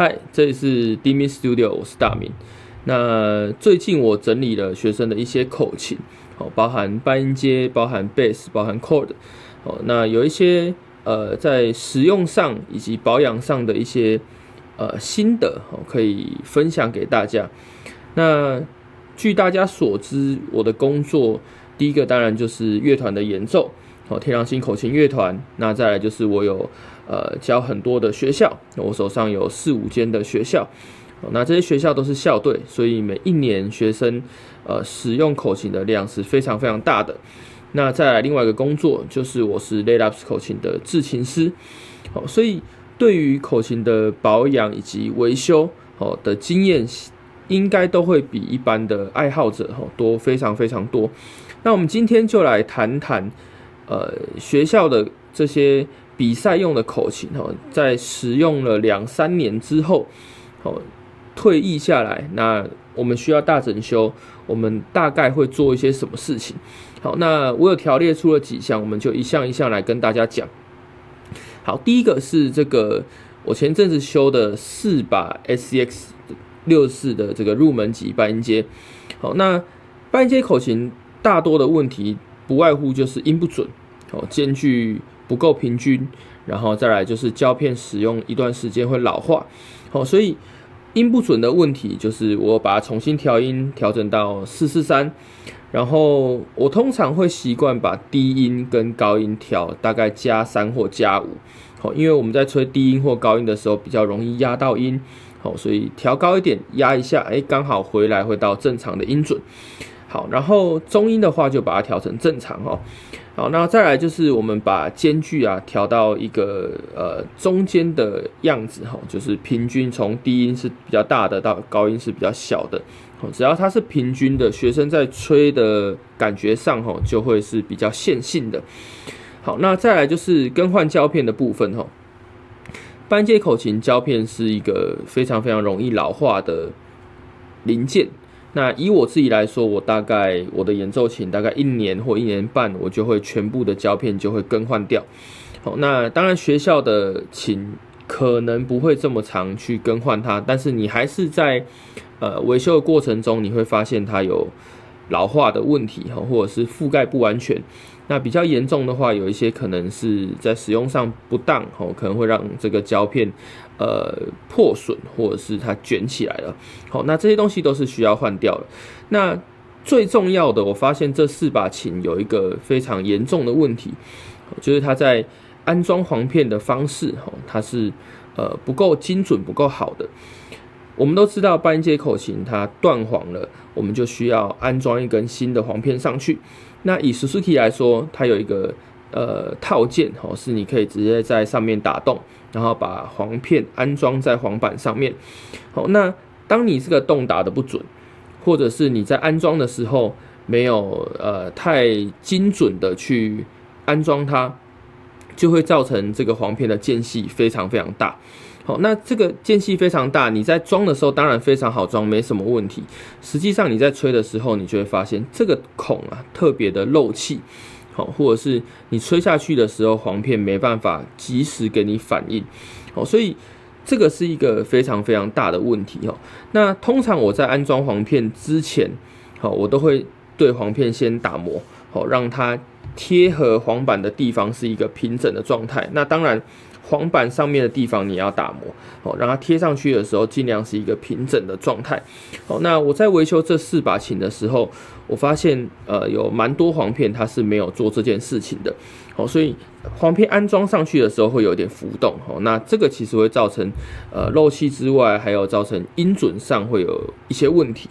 嗨，这里是 Dimi Studio， 我是大明。那最近我整理了学生的一些口琴，包含半音阶、包含 bass、包含 chord。那有一些在使用上以及保养上的一些心得，可以分享给大家。那据大家所知，我的工作第一个当然就是乐团的演奏，天狼星口琴乐团。那再来就是我有教很多的学校，我手上有4-5间的学校，那这些学校都是校队，所以每一年学生使用口琴的量是非常非常大的。那再来另外一个工作就是我是 Layups 口琴的制琴师，所以对于口琴的保养以及维修的经验，应该都会比一般的爱好者多非常非常多。那我们今天就来谈谈学校的这些比赛用的口琴，在使用了2-3年之后，退役下来，那我们需要大整修，我们大概会做一些什么事情？好，那我有条列出了几项，我们就一项一项来跟大家讲。好，第一个是这个我前阵子修的4把 SCX 64的这个入门级半音阶。好，那半音阶口琴大多的问题不外乎就是音不准，间距不够平均，然后再来就是胶片使用一段时间会老化。所以音不准的问题就是我把它重新调音，调整到443，然后我通常会习惯把低音跟高音调大概加3或加5，因为我们在吹低音或高音的时候比较容易压到音，所以调高一点压一下，刚好回来会到正常的音准。好，然后中音的话就把它调成正常。好，那再来就是我们把间距调到一个中间的样子，就是平均从低音是比较大的到高音是比较小的，只要它是平均的，学生在吹的感觉上就会是比较线性的。好，那再来就是更换胶片的部分。半音阶口琴胶片是一个非常非常容易老化的零件。那以我自己来说，我的演奏琴大概1年或1年半，我就会全部的胶片就会更换掉。好，那当然学校的琴可能不会这么常去更换它，但是你还是在维修的过程中，你会发现它有老化的问题，或者是覆盖不完全。那比较严重的话，有一些可能是在使用上不当，可能会让这个胶片破损，或者是它卷起来了。好，那这些东西都是需要换掉的。那最重要的，我发现这4把琴有一个非常严重的问题，就是它在安装簧片的方式，它是不够精准、不够好的。我们都知道半音阶口琴它断簧了，我们就需要安装一根新的簧片上去。那以 Suzuki 来说，它有一个套件，是你可以直接在上面打洞，然后把簧片安装在簧板上面。好，那当你这个洞打得不准，或者是你在安装的时候没有太精准的去安装它，就会造成这个簧片的间隙非常非常大。好，那这个间隙非常大，你在装的时候当然非常好装，没什么问题。实际上你在吹的时候，你就会发现这个孔特别的漏气，或者是你吹下去的时候，簧片没办法及时给你反应。所以这个是一个非常非常大的问题。那通常我在安装簧片之前，我都会对簧片先打磨，让它贴合簧板的地方是一个平整的状态。那当然簧板上面的地方你要打磨，让它贴上去的时候尽量是一个平整的状态。那我在维修这4把琴的时候，我发现有蛮多簧片它是没有做这件事情的，所以簧片安装上去的时候会有点浮动，那这个其实会造成漏气之外，还有造成音准上会有一些问题。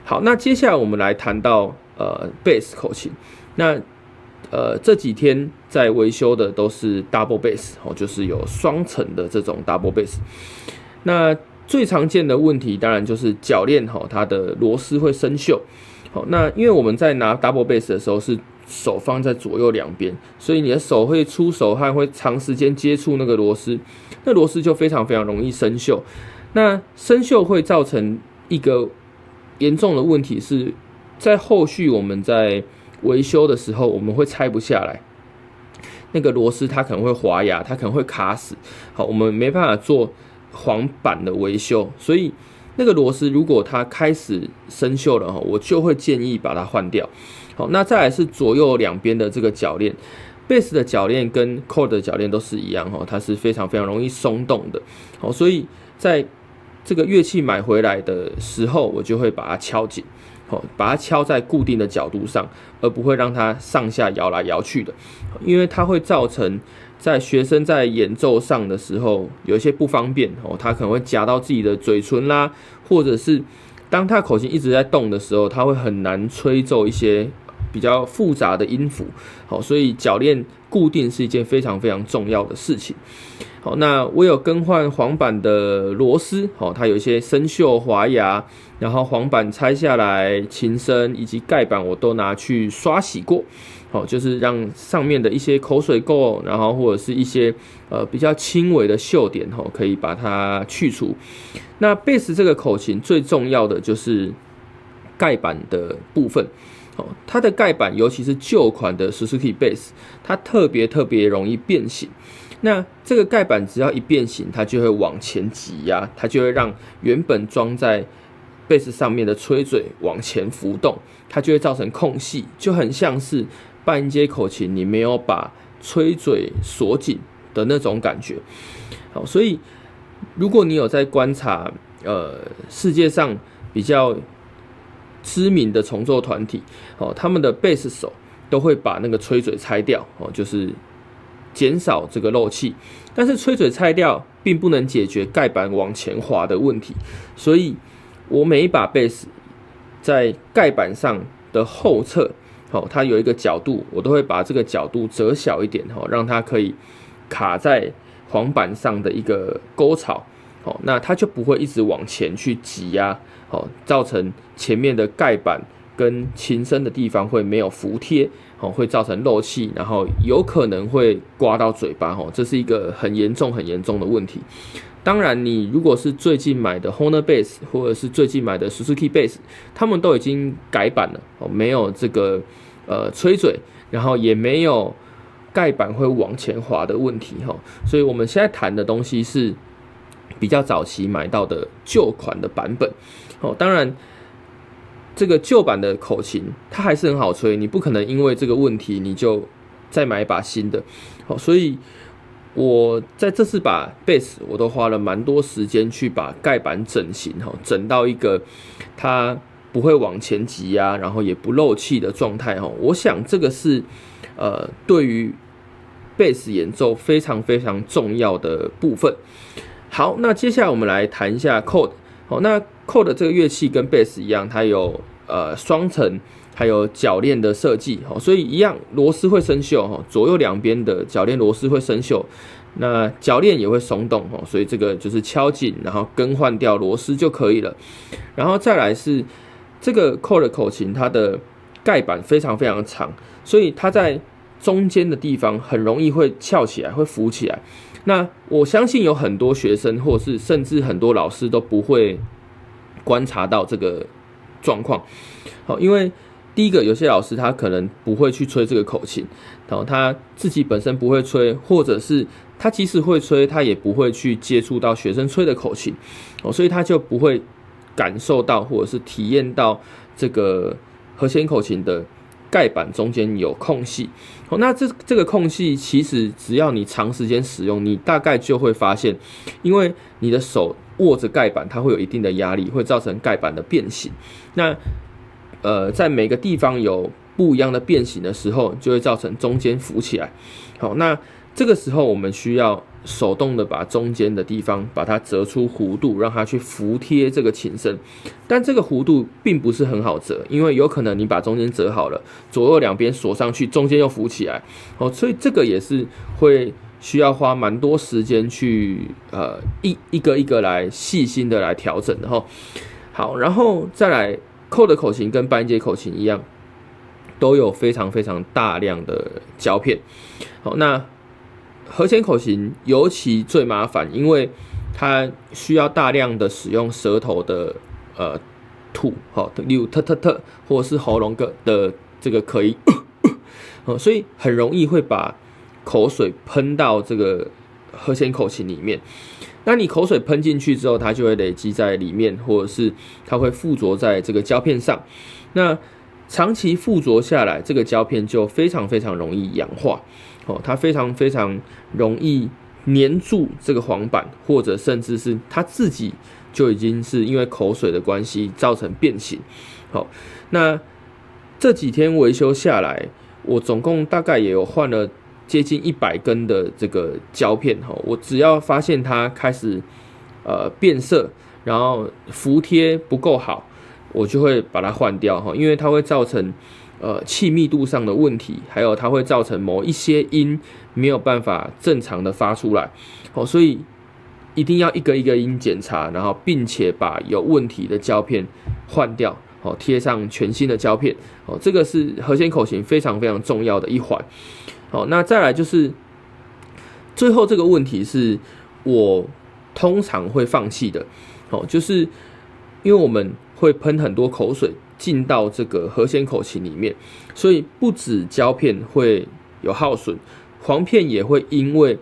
好，那接下来我们来谈到bass 口琴。那这几天在维修的都是 double bass， 就是有双层的这种 double bass。那最常见的问题当然就是铰链它的螺丝会生锈。好，那因为我们在拿 double bass 的时候是手放在左右两边，所以你的手会出手汗，会长时间接触那个螺丝，那螺丝就非常非常容易生锈。那生锈会造成一个严重的问题是，在后续我们在维修的时候，我们会拆不下来，那个螺丝它可能会滑牙，它可能会卡死。好，我们没办法做簧板的维修，所以那个螺丝如果它开始生锈了，我就会建议把它换掉。好，那再来是左右两边的这个铰链，贝斯的铰链跟 cord 的铰链都是一样，它是非常非常容易松动的。好，所以在这个乐器买回来的时候，我就会把它敲紧，把它敲在固定的角度上，而不会让它上下摇来摇去的，因为它会造成在学生在演奏上的时候有一些不方便，他可能会夹到自己的嘴唇啦，或者是当他口琴一直在动的时候，他会很难吹奏一些比较复杂的音符。好，所以铰链固定是一件非常非常重要的事情。好，那我有更换簧板的螺丝，它有一些生锈滑牙，然后簧板拆下来，琴身以及盖板我都拿去刷洗过，就是让上面的一些口水垢，然后或者是一些比较轻微的锈点，可以把它去除。那贝斯这个口琴最重要的就是盖板的部分。它的盖板，尤其是旧款的 Suzuki Bass， 它特别容易变形。那这个盖板只要一变形，它就会往前挤压，它就会让原本装在贝斯上面的吹嘴往前浮动，它就会造成空隙，就很像是半音阶口琴你没有把吹嘴锁紧的那种感觉。好，所以如果你有在观察世界上比较知名的重奏团体，他们的贝斯手都会把那个吹嘴拆掉，就是减少这个漏气。但是吹嘴拆掉并不能解决盖板往前滑的问题，所以我每一把贝斯在盖板上的后侧，它有一个角度，我都会把这个角度折小一点，让它可以卡在簧板上的一个沟槽，那它就不会一直往前去挤压，造成前面的盖板跟琴身的地方会没有服贴，会造成漏气，然后有可能会刮到嘴巴，这是一个很严重的问题。当然，你如果是最近买的 Hohner Bass 或者是最近买的 Suzuki Bass， 他们都已经改版了，没有这个吹嘴，然后也没有盖板会往前滑的问题，所以我们现在谈的东西是比较早期买到的旧款的版本。当然这个旧版的口琴它还是很好吹，你不可能因为这个问题你就再买一把新的。所以我在这次把 Bass 我都花了蛮多时间去把盖板整形，整到一个它不会往前挤压，然后也不漏气的状态。我想这个是对于 Bass 演奏非常重要的部分。好，那接下来我们来谈一下 Cord。那 Cord 这个乐器跟 Bass 一样，它有双层还有铰链的设计，所以一样螺丝会生锈，左右两边的铰链螺丝会生锈，那铰链也会松动，所以这个就是敲紧，然后更换掉螺丝就可以了。然后再来是这个 Cord 口琴，它的盖板非常长，所以它在中间的地方很容易会翘起来，会浮起来。那我相信有很多学生，或是甚至很多老师都不会观察到这个状况。好，因为第一个，有些老师他可能不会去吹这个口琴，他自己本身不会吹，或者是他即使会吹，他也不会去接触到学生吹的口琴，所以他就不会感受到或者是体验到这个和弦口琴的盖板中间有空隙。那这个空隙其实只要你长时间使用，你大概就会发现，因为你的手握着盖板，它会有一定的压力，会造成盖板的变形。那在每个地方有不一样的变形的时候，就会造成中间浮起来。好，那这个时候我们需要手动的把中间的地方把它折出弧度，让它去服贴这个琴身。但这个弧度并不是很好折，因为有可能你把中间折好了，左右两边锁上去，中间又浮起来，所以这个也是会需要花蛮多时间去一个一个来细心的来调整的。好，然后再来扣的口琴跟半音阶口琴一样，都有非常大量的胶片。好，那和弦口琴尤其最麻烦，因为它需要大量的使用舌头的吐，例如特或者是喉咙的这个咳音，所以很容易会把口水喷到这个和弦口琴里面。那你口水喷进去之后，它就会累积在里面，或者是它会附着在这个胶片上。那长期附着下来，这个胶片就非常非常容易氧化，它非常非常容易粘住这个黄板，或者甚至是它自己就已经是因为口水的关系造成变形。好，那这几天维修下来，我总共大概也有换了接近100根的这个胶片。我只要发现它开始变色，然后服贴不够好，我就会把它换掉，因为它会造成气密度上的问题，还有它会造成某一些音没有办法正常的发出来，所以一定要一个一个音检查，然后并且把有问题的胶片换掉，贴上全新的胶片，这个是和弦口琴非常非常重要的一环。那再来就是最后这个问题是我通常会放弃的，就是因为我们会喷很多口水进到这个和弦口琴里面，所以不止胶片会有耗损，簧片也会因为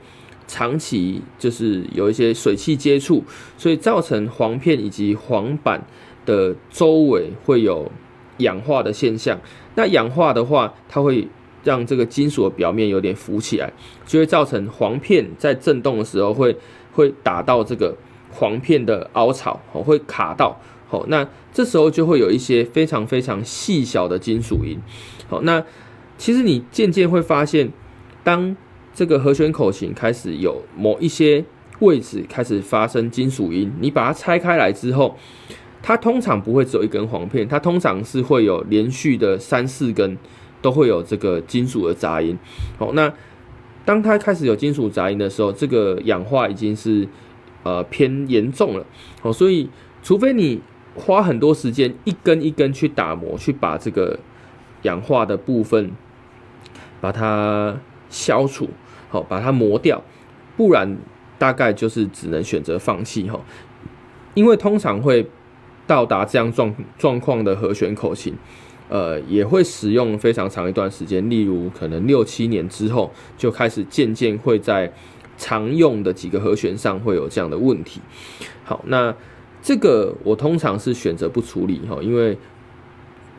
长期就是有一些水汽接触，所以造成簧片以及簧板的周围会有氧化的现象。那氧化的话，它会让这个金属的表面有点浮起来，就会造成簧片在震动的时候会打到这个簧片的凹槽，会卡到。那这时候就会有一些非常非常细小的金属音。那其实你渐渐会发现，当这个和弦口琴开始有某一些位置开始发生金属音，你把它拆开来之后，它通常不会只有一根簧片，它通常是会有连续的3、4根都会有这个金属的杂音。那当它开始有金属杂音的时候，这个氧化已经是偏严重了。所以除非你花很多时间一根一根去打磨，去把这个氧化的部分把它消除，把它磨掉，不然大概就是只能选择放弃。因为通常会到达这样状况的和弦口琴，也会使用非常长一段时间，例如可能6、7年之后，就开始渐渐会在常用的几个和弦上会有这样的问题。好，那这个我通常是选择不处理，因为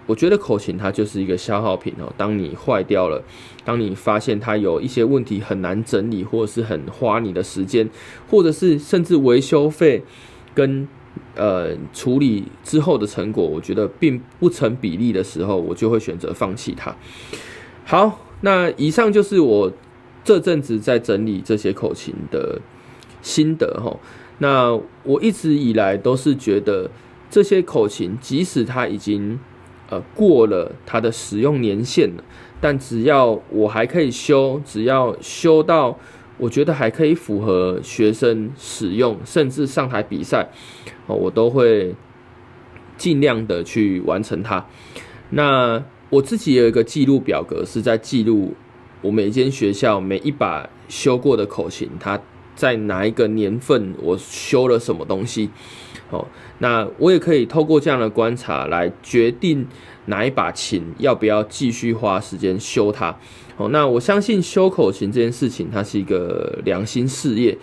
我觉得口琴它就是一个消耗品。当你坏掉了，当你发现它有一些问题很难整理，或者是很花你的时间，或者是甚至维修费跟处理之后的成果，我觉得并不成比例的时候，我就会选择放弃它。好，那以上就是我这阵子在整理这些口琴的心得。那我一直以来都是觉得这些口琴，即使它已经过了它的使用年限了，但只要我还可以修，只要修到我觉得还可以符合学生使用，甚至上台比赛，我都会尽量的去完成它。那我自己有一个记录表格，是在记录我每间学校每一把修过的口琴，它在哪一个年份我修了什么东西。那我也可以透过这样的观察来决定哪一把琴要不要继续花时间修它。那我相信修口琴这件事情，它是一个良心事业，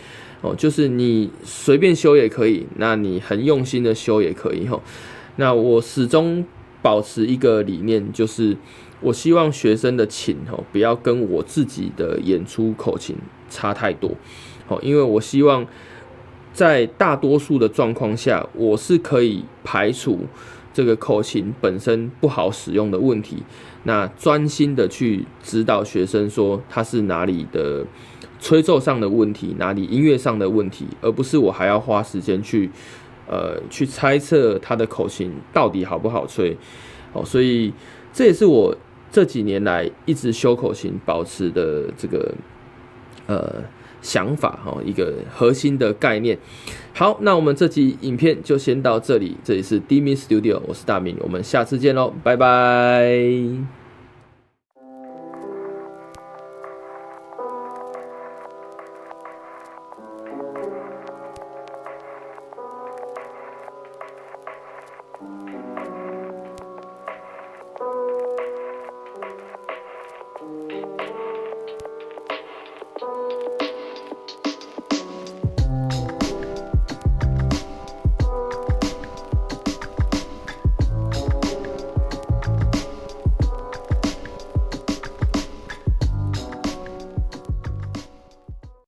就是你随便修也可以，那你很用心的修也可以。那我始终保持一个理念，就是我希望学生的琴不要跟我自己的演出口琴差太多，因为我希望在大多数的状况下，我是可以排除这个口琴本身不好使用的问题，那专心的去指导学生说它是哪里的吹奏上的问题，哪里音乐上的问题，而不是我还要花时间去猜测他的口琴到底好不好吹。所以这也是我这几年来一直修口琴保持的这个想法，一个核心的概念。好，那我们这集影片就先到这里，这里是 D-Min Studio， 我是大明，我们下次见咯，拜拜。